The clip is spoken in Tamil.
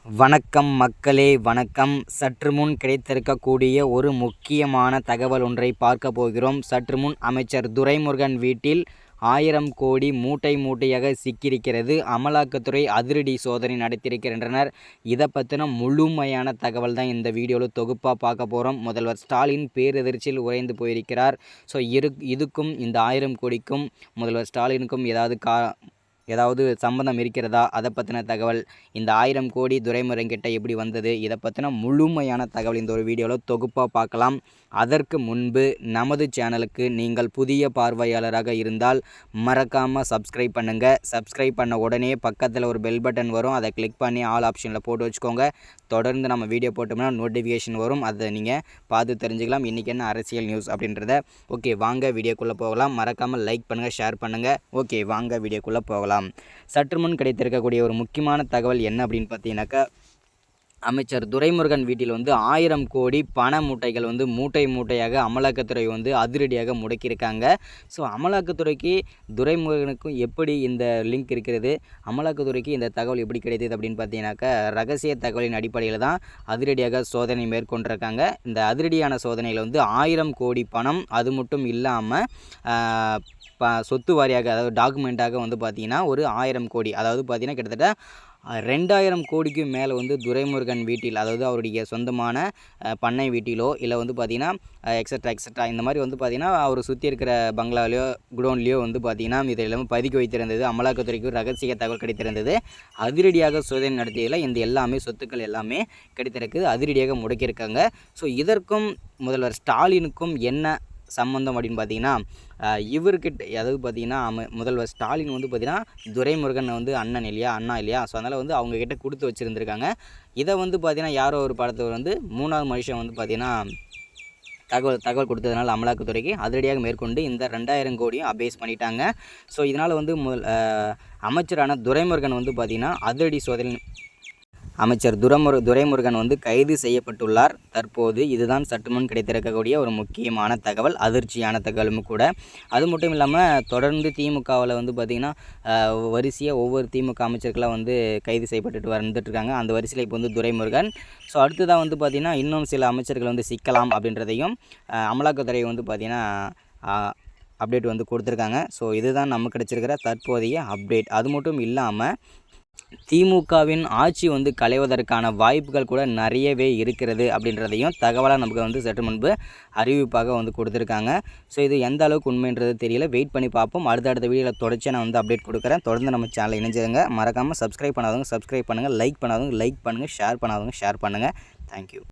வணக்கம் மக்களே, வணக்கம். சற்று முன் கிடைத்திருக்கக்கூடிய ஒரு முக்கியமான தகவல் ஒன்றை பார்க்க போகிறோம். சற்று முன் அமைச்சர் துரைமுருகன் வீட்டில் 1000 கோடி மூட்டை மூட்டையாக சிக்கியிருக்கிறது. அமலாக்கத்துறை அதிரடி சோதனை நடத்தியிருக்கின்றனர். இதை பற்றின முழுமையான தகவல் தான் இந்த வீடியோவில் தொகுப்பாக பார்க்க போகிறோம். முதல்வர் ஸ்டாலின் பேரெதிர்ச்சியில் உறைந்து போயிருக்கிறார். ஸோ இதுக்கும் இந்த 1000 கோடிக்கும் முதல்வர் ஸ்டாலினுக்கும் ஏதாவது சம்பந்தம் இருக்கிறதா, அதை பற்றின தகவல், இந்த 1000 கோடி துரைமுருகன்கிட்ட எப்படி வந்தது, இதை பற்றின முழுமையான தகவல் இந்த ஒரு வீடியோவில் தொகுப்பாக பார்க்கலாம். அதற்கு முன்பு நமது சேனலுக்கு நீங்கள் புதிய பார்வையாளராக இருந்தால் மறக்காமல் சப்ஸ்கிரைப் பண்ணுங்கள். சப்ஸ்கிரைப் பண்ண உடனே பக்கத்தில் ஒரு பெல் பட்டன் வரும், அதை கிளிக் பண்ணி ஆல் ஆப்ஷனில் போட்டு வச்சுக்கோங்க. தொடர்ந்து நம்ம வீடியோ போட்டோம்னா நோட்டிஃபிகேஷன் வரும், அதை நீங்கள் பார்த்து தெரிஞ்சுக்கலாம் இன்றைக்கி என்ன அரசியல் நியூஸ் அப்படின்றத. ஓகே, வாங்க வீடியோக்குள்ளே போகலாம். மறக்காமல் லைக் பண்ணுங்கள், ஷேர் பண்ணுங்கள். ஓகே, வாங்க வீடியோக்குள்ளே போகலாம். சற்று முன் கிடைத்திருக்கக்கூடிய ஒரு முக்கியமான தகவல் என்ன அப்படின்னு பார்த்தீங்கன்னாக்கா, அமைச்சர் துரைமுருகன் வீட்டில் 1000 கோடி பண மூட்டைகள் மூட்டை மூட்டையாக அமலாக்கத்துறை அதிரடியாக முடக்கியிருக்காங்க. ஸோ அமலாக்கத்துறைக்கு துரைமுருகனுக்கும் எப்படி இந்த லிங்க் இருக்கிறது, அமலாக்கத்துறைக்கு இந்த தகவல் எப்படி கிடைத்தது அப்படின்னு பார்த்தீங்கன்னாக்கா, ரகசிய தகவலின் அடிப்படையில் தான் அதிரடியாக சோதனை மேற்கொண்டிருக்காங்க. இந்த அதிரடியான சோதனையில் 1000 கோடி பணம், அது மட்டும் இல்லாமல் சொத்து வாரியாக, அதாவது டாக்குமெண்ட்டாக பார்த்திங்கன்னா ஒரு 1000 கோடி, அதாவது பார்த்திங்கன்னா கிட்டத்தட்ட 2000 கோடிக்கு மேலே துரைமுருகன் வீட்டில், அதாவது அவருடைய சொந்தமான பண்ணை வீட்டிலோ இல்லை பார்த்திங்கன்னா எக்ஸட்ரா இந்த மாதிரி பார்த்திங்கன்னா அவர் சுற்றி இருக்கிற பங்களாவிலையோ குடோன்லேயோ பார்த்திங்கன்னா இது எல்லாமே பதுக்கி வைத்திருந்தது. அமலாக்கத்துறைக்கு ரகசிய தகவல் கிடைத்திருந்தது. அதிரடியாக சோதனை நடத்தியதில் இந்த எல்லாமே சொத்துக்கள் எல்லாமே கிடைத்திருக்குது. அதிரடியாக முடக்கியிருக்காங்க. ஸோ இதற்கும் முதல்வர் ஸ்டாலினுக்கும் என்ன சம்மந்தம் அப்படின்னு பார்த்தீங்கன்னா, இவர்கிட்ட, அதாவது பார்த்திங்கன்னா முதல்வர் ஸ்டாலின் பார்த்திங்கன்னா துரைமுருகன் அண்ணா இல்லையா. ஸோ அதனால் அவங்கக்கிட்ட கொடுத்து வச்சுருந்துருக்காங்க. இதை பார்த்திங்கன்னா யாரோ ஒரு படத்தில் 3வது மனுஷன் பார்த்திங்கன்னா தகவல் கொடுத்ததுனால அமலாக்கத்துறைக்கு அதிரடியாக மேற்கொண்டு இந்த 2000 கோடியும் அபேஸ் பண்ணிட்டாங்க. ஸோ இதனால் அமைச்சரான துரைமுருகன் பார்த்திங்கன்னா அதிரடி சோதனை அமைச்சர் துரைமுருகன் கைது செய்யப்பட்டுள்ளார். தற்போது இதுதான் சற்று முன் கிடைத்திருக்கக்கூடிய ஒரு முக்கியமான தகவல், அதிர்ச்சியான தகவலும் கூட. அது மட்டும் இல்லாமல் தொடர்ந்து திமுகவில் பார்த்திங்கன்னா வரிசையாக ஒவ்வொரு திமுக அமைச்சர்களாக கைது செய்யப்பட்டுட்டு வந்துட்டுருக்காங்க. அந்த வரிசையில் இப்போ துரைமுருகன். ஸோ அடுத்ததாக பார்த்திங்கன்னா இன்னும் சில அமைச்சர்கள் சிக்கலாம் அப்படின்றதையும் அமலாக்கத்துறை பார்த்திங்கன்னா அப்டேட் கொடுத்துருக்காங்க. ஸோ இதுதான் நமக்கு கிடைச்சிருக்கிற தற்போதைய அப்டேட். அது மட்டும் இல்லாமல் திமுகவின் ஆட்சி கலைவதற்கான வாய்ப்புகள் கூட நிறையவே இருக்கிறது அப்படின்றதையும் தகவலாக நமக்கு சற்று முன்பு அறிவிப்பாக கொடுத்துருக்காங்க. ஸோ இது எந்த அளவுக்கு உண்மைன்றது தெரியல, வெயிட் பண்ணி பார்ப்போம். அடுத்த வீடியோவில் தொடர்ச்சியாக நான் அப்டேட் கொடுக்குறேன். தொடர்ந்து நம்ம சேனலை இணைஞ்சிருங்க. மறக்காமல் சப்ஸ்கிரைப் பண்ணாதவங்க சப்ஸ்கிரைப் பண்ணுங்கள், லைக் பண்ணாதவங்க லைக் பண்ணுங்கள், ஷேர் பண்ணாதவங்க ஷேர் பண்ணுங்கள். தேங்க்யூ.